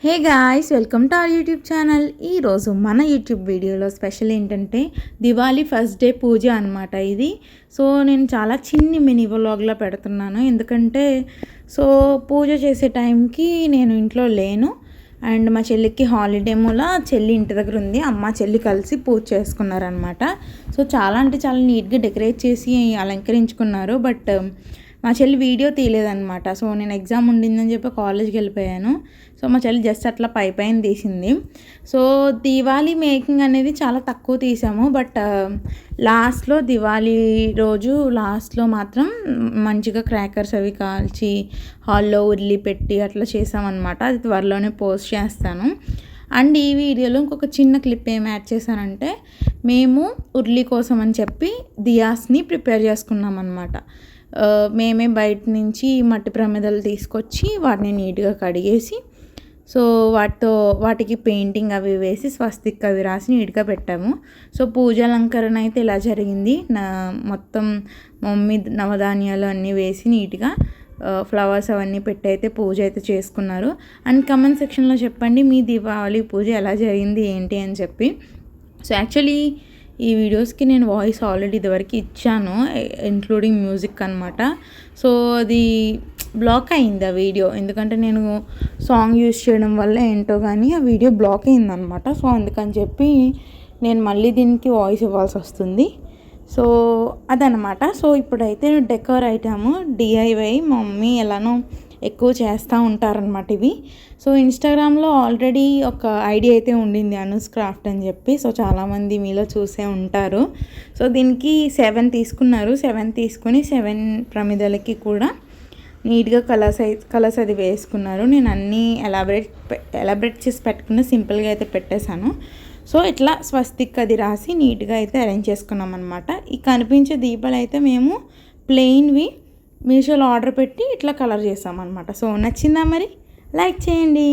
Hey guys, welcome to our YouTube channel. ఈరోజు మన YouTube వీడియోలో స్పెషల్ ఏంటంటే దివాళీ ఫస్ట్ డే పూజ అనమాట ఇది. సో నేను చాలా చిన్ని మినీ వ్లాగ్లా పెడుతున్నాను, ఎందుకంటే పూజ చేసే టైంకి నేను ఇంట్లో లేను. అండ్ మా చెల్లికి హాలిడే మూల చెల్లి ఇంటి దగ్గర ఉంది. అమ్మ చెల్లి కలిసి పూజ చేసుకున్నారనమాట. సో చాలా అంటే చాలా నీట్గా డెకరేట్ చేసి అలంకరించుకున్నారు. బట్ మా చెల్లి వీడియో తీయలేదనమాట. సో నేను ఎగ్జామ్ ఉండిందని చెప్పి కాలేజ్కి వెళ్ళిపోయాను. సో మా చెల్లి జస్ట్ అట్లా పైన తీసింది. సో దివాళీ మేకింగ్ అనేది చాలా తక్కువ తీసాము. బట్ లాస్ట్లో దివాళీ రోజు లాస్ట్లో మాత్రం మంచిగా క్రాకర్స్ అవి కాల్చి హాల్లో ఉర్లి పెట్టి అట్లా చేసామన్నమాట. అది త్వరలోనే పోస్ట్ చేస్తాను. అండ్ ఈ వీడియోలో ఇంకొక చిన్న క్లిప్ ఏం యాడ్ చేశానంటే, మేము ఉర్లి కోసం అని చెప్పి దియాస్ని ప్రిపేర్ చేసుకున్నాం అన్నమాట. మేమే బయట నుంచి మట్టి ప్రమిదలు తీసుకొచ్చి వాటిని నీట్గా కడిగేసి వాటికి పెయింటింగ్ అవి వేసి స్వస్తిక్ అవి రాసి నీట్గా పెట్టాము. సో పూజ అలంకరణ అయితే ఇలా జరిగింది. మొత్తం మమ్మీ నవధాన్యాలు అన్నీ వేసి నీట్గా ఫ్లవర్స్ అవన్నీ పెట్టి అయితే పూజ అయితే చేసుకున్నారు. అండ్ కమెంట్ సెక్షన్లో చెప్పండి మీ దీపావళి పూజ ఎలా జరిగింది ఏంటి అని చెప్పి. సో యాక్చువల్లీ ఈ వీడియోస్కి నేను వాయిస్ ఆల్రెడీ ఇదివరకు ఇచ్చాను, ఇంక్లూడింగ్ మ్యూజిక్ అనమాట. సో అది బ్లాక్ అయింది ఆ వీడియో, ఎందుకంటే నేను సాంగ్ యూజ్ చేయడం వల్ల ఏంటో కానీ ఆ వీడియో బ్లాక్ అయిందనమాట. సో అందుకని చెప్పి నేను మళ్ళీ దీనికి వాయిస్ ఇవ్వాల్సి వస్తుంది. సో అదనమాట. సో ఇప్పుడైతే డెకర్ ఐటమ్ డిఐవై మా మమ్మీ ఎలానో ఎక్కువ చేస్తూ ఉంటారనమాట ఇవి. సో ఇన్స్టాగ్రామ్లో ఆల్రెడీ ఒక ఐడియా అయితే ఉండింది, అనూస్ క్రాఫ్ట్ అని చెప్పి. సో చాలామంది మీలో చూసే ఉంటారు. సో దీనికి 7 తీసుకున్నారు. 7 తీసుకొని 7 ప్రమిదలకి కూడా నీట్గా కలర్స్ అది వేసుకున్నారు. నేను అన్నీ ఎలాబరేట్ చేసి పెట్టుకున్న సింపుల్గా అయితే పెట్టేశాను. సో ఇట్లా స్వస్తిక్ అది రాసి నీట్గా అయితే అరేంజ్ చేసుకున్నాం అనమాట. ఈ కనిపించే దీపాలు అయితే మేము ప్లెయిన్వి మీషోలో ఆర్డర్ పెట్టి ఇట్లా కలర్ చేసామన్నమాట. సో నచ్చిందా మరి? లైక్ చేయండి.